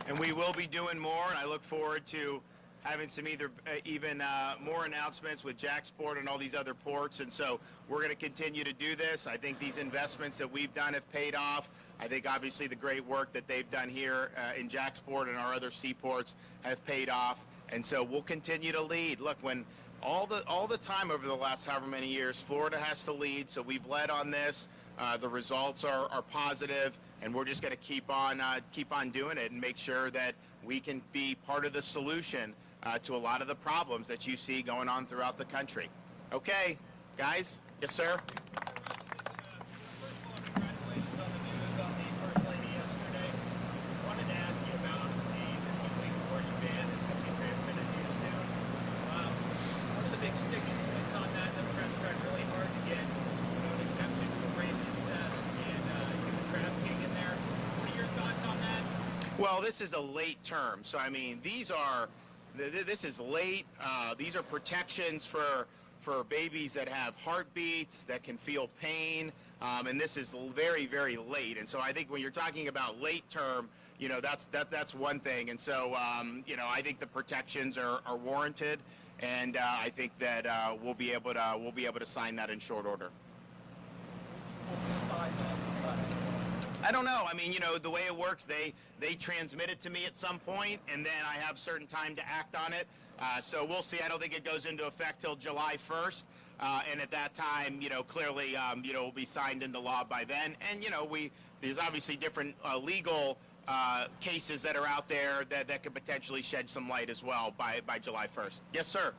and we will be doing more, and I look forward to having some even more announcements with JAXPORT and all these other ports. And so we're going to continue to do this. I think these investments that we've done have paid off. I think obviously the great work that they've done here in JAXPORT and our other seaports have paid off. And so we'll continue to lead. Look, when all the time over the last however many years, Florida has to lead, so we've led on this. The results are positive, and we're just going to keep on doing it and make sure that we can be part of the solution to a lot of the problems that you see going on throughout the country. Okay, guys? Yes, sir? Well, this is a late term, so I mean, this is late. These are protections for babies that have heartbeats, that can feel pain, and this is very, very late. And so I think when you're talking about late term, you know, that's one thing. And so you know, I think the protections are warranted, and I think that we'll be able to sign that in short order. I don't know. I mean, you know, the way it works, they transmit it to me at some point, and then I have certain time to act on it. So we'll see. I don't think it goes into effect till July 1st. And at that time, you know, clearly, you know, will be signed into law by then. And, you know, there's obviously different legal cases that are out there that could potentially shed some light as well by July 1st. Yes, sir.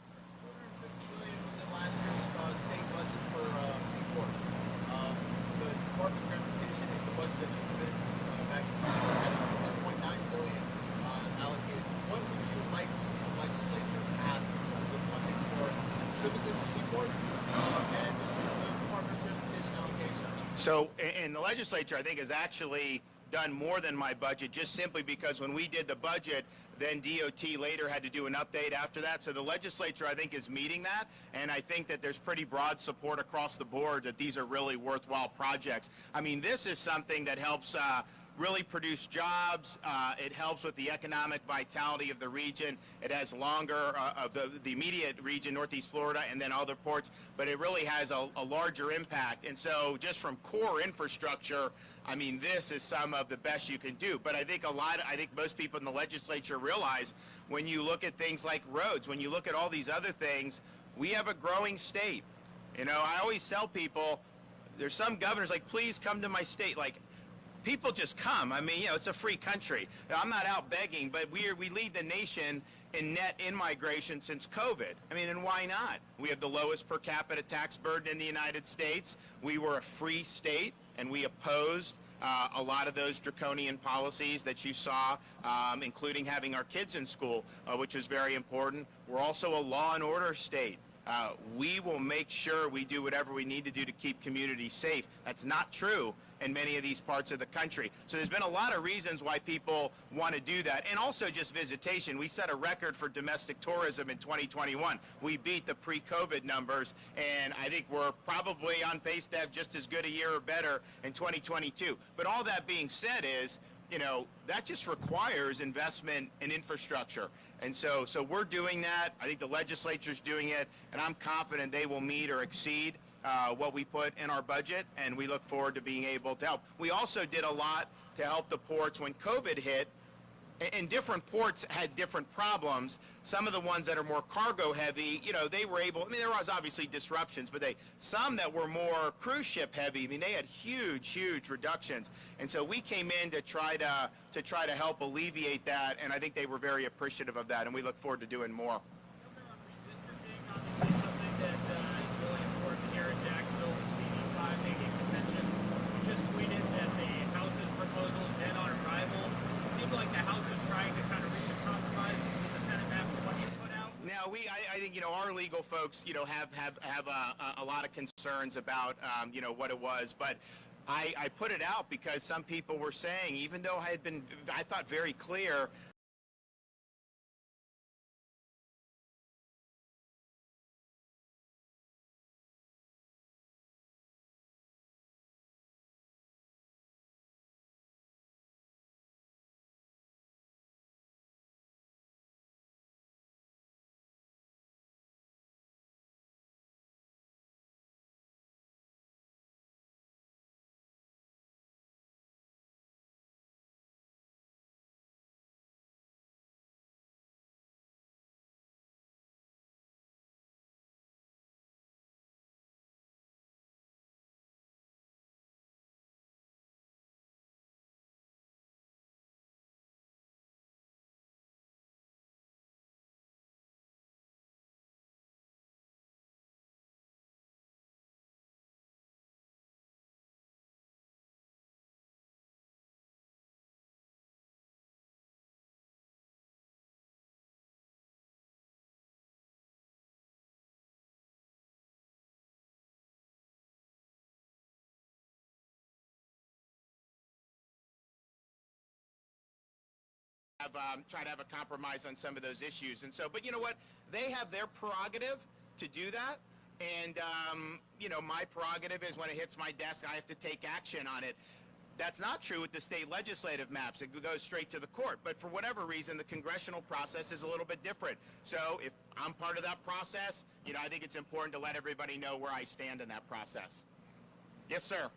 So, and the legislature, I think, has actually done more than my budget, just simply because when we did the budget, then DOT later had to do an update after that. So the legislature, I think, is meeting that, and I think that there's pretty broad support across the board that these are really worthwhile projects. I mean, this is something that helps really produce jobs. It helps with the economic vitality of the region. It has longer of the immediate region, Northeast Florida, and then other ports, but it really has a larger impact. And so just from core infrastructure, I mean, this is some of the best you can do. But I think I think most people in the legislature realize when you look at things like roads, when you look at all these other things, we have a growing state. You know, I always tell people, there's some governors like, please come to my state. Like, people just come. I mean, you know, it's a free country. I'm not out begging, but we lead the nation in net in-migration since COVID. I mean, and why not? We have the lowest per capita tax burden in the United States. We were a free state, and we opposed a lot of those draconian policies that you saw, including having our kids in school, which is very important. We're also a law and order state. We will make sure we do whatever we need to do to keep communities safe. That's not true in many of these parts of the country. So there's been a lot of reasons why people want to do that. And also just visitation. We set a record for domestic tourism in 2021. We beat the pre-COVID numbers, and I think we're probably on pace to have just as good a year or better in 2022. But all that being said is, you know, that just requires investment in infrastructure. And so we're doing that. I think the legislature's doing it, and I'm confident they will meet or exceed what we put in our budget, and we look forward to being able to help. We also did a lot to help the ports when COVID hit, and different ports had different problems. Some of the ones that are more cargo heavy, you know, they were able, I mean, there was obviously disruptions, but some that were more cruise ship heavy, I mean, they had huge reductions. And so we came in to try to help alleviate that, and I think they were very appreciative of that, and we look forward to doing more. Obviously something that is really important here in Jacksonville, the CD5 making contention. You just tweeted that the House's proposal is dead on arrival. It seems like the House is trying to kind of reach a compromise with the Senate after what you put out. Now, I think, you know, our legal folks, you know, have a lot of concerns about, you know, what it was, but I put it out because some people were saying, even though I had been, I thought, very clear try to have a compromise on some of those issues. And so, but you know what? They have their prerogative to do that. And, you know, my prerogative is when it hits my desk, I have to take action on it. That's not true with the state legislative maps. It goes straight to the court. But for whatever reason, the congressional process is a little bit different. So if I'm part of that process, you know, I think it's important to let everybody know where I stand in that process. Yes, sir.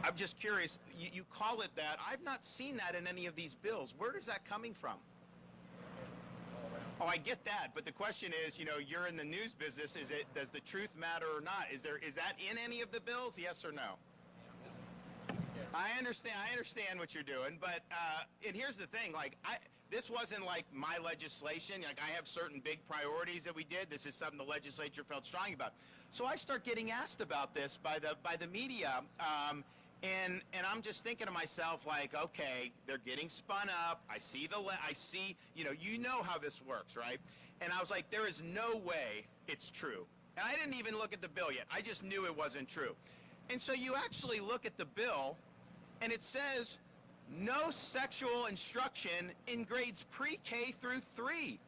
I'm just curious, you call it that. I've not seen that in any of these bills. Where is that coming from? Oh, I get that, but the question is, you know, you're in the news business. Does the truth matter or not? Is that in any of the bills? Yes or no? I understand what you're doing, but and here's the thing, like this wasn't like my legislation. Like I have certain big priorities that we did. This is something the legislature felt strong about. So I start getting asked about this by the media. And I'm just thinking to myself, like, okay, they're getting spun up. I see, you know how this works, right? And I was like, there is no way it's true. And I didn't even look at the bill yet. I just knew it wasn't true. And so you actually look at the bill, and it says no sexual instruction in grades pre-K through 3.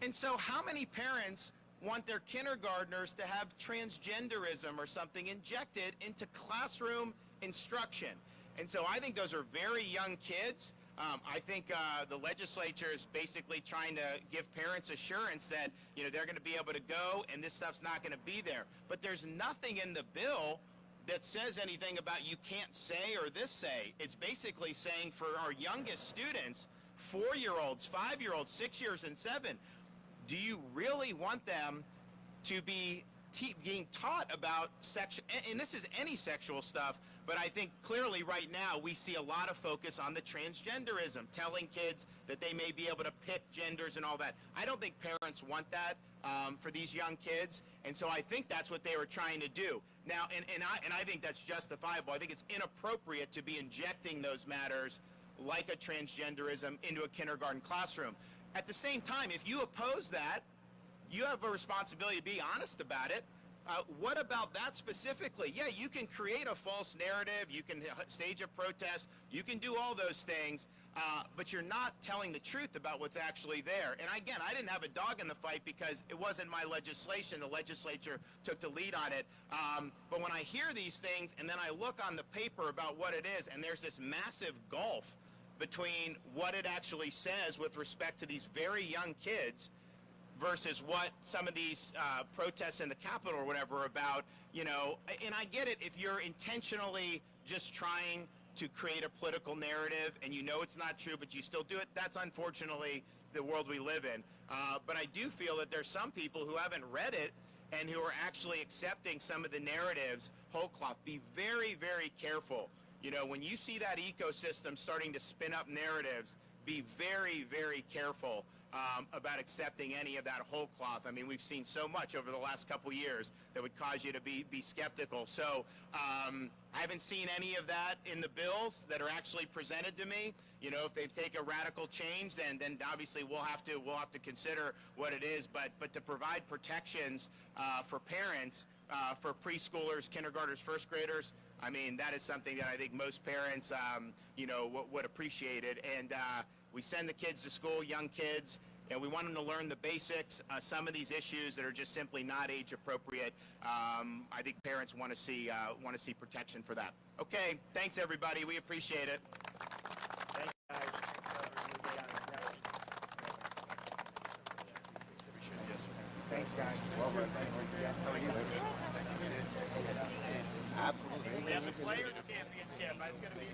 And so how many parents want their kindergartners to have transgenderism or something injected into classroom instruction? And so I think those are very young kids. I think the legislature is basically trying to give parents assurance that, you know, they're going to be able to go and this stuff's not going to be there. But there's nothing in the bill that says anything about you can't say or this say. It's basically saying for our youngest students, 4-year-olds, 5-year-olds, 6 years and 7, do you really want them to be being taught about sex? And this is any sexual stuff, but I think clearly right now we see a lot of focus on the transgenderism, telling kids that they may be able to pick genders and all that. I don't think parents want that for these young kids, and so I think that's what they were trying to do. Now, and I think that's justifiable. I think it's inappropriate to be injecting those matters like a transgenderism into a kindergarten classroom. At the same time, if you oppose that, you have a responsibility to be honest about it. What about that specifically? Yeah, you can create a false narrative, you can stage a protest, you can do all those things, but you're not telling the truth about what's actually there. And again, I didn't have a dog in the fight because it wasn't my legislation. The legislature took the lead on it. But when I hear these things and then I look on the paper about what it is, and there's this massive gulf between what it actually says with respect to these very young kids versus what some of these protests in the Capitol or whatever are about, you know. And I get it if you're intentionally just trying to create a political narrative and you know it's not true, but you still do it. That's unfortunately the world we live in. But I do feel that there's some people who haven't read it and who are actually accepting some of the narratives whole cloth. Be very, very careful. You know, when you see that ecosystem starting to spin up narratives, be very, very careful about accepting any of that whole cloth. I mean, we've seen so much over the last couple years that would cause you to be skeptical. So I haven't seen any of that in the bills that are actually presented to me. You know, if they take a radical change, then obviously we'll have to consider what it is. But to provide protections for parents, for preschoolers, kindergartners, first graders, I mean, that is something that I think most parents, you know, would appreciate it. And we send the kids to school, young kids, and we want them to learn the basics. Some of these issues that are just simply not age appropriate. I think parents want to see protection for that. Okay, thanks everybody. We appreciate it. Thanks, guys. Thanks, guys. Well, how are you? Absolutely. We have the Players Championship. It's going to be.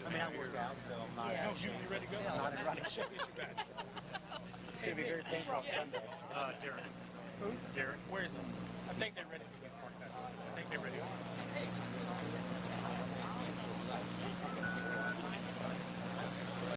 I mean, I work out, so I'm not. No, you ready to go? Not in running shape. It's going to be very painful on Sunday. Derek. Who? Derek. Where is he? I think they're ready to get marked out. I think they're ready.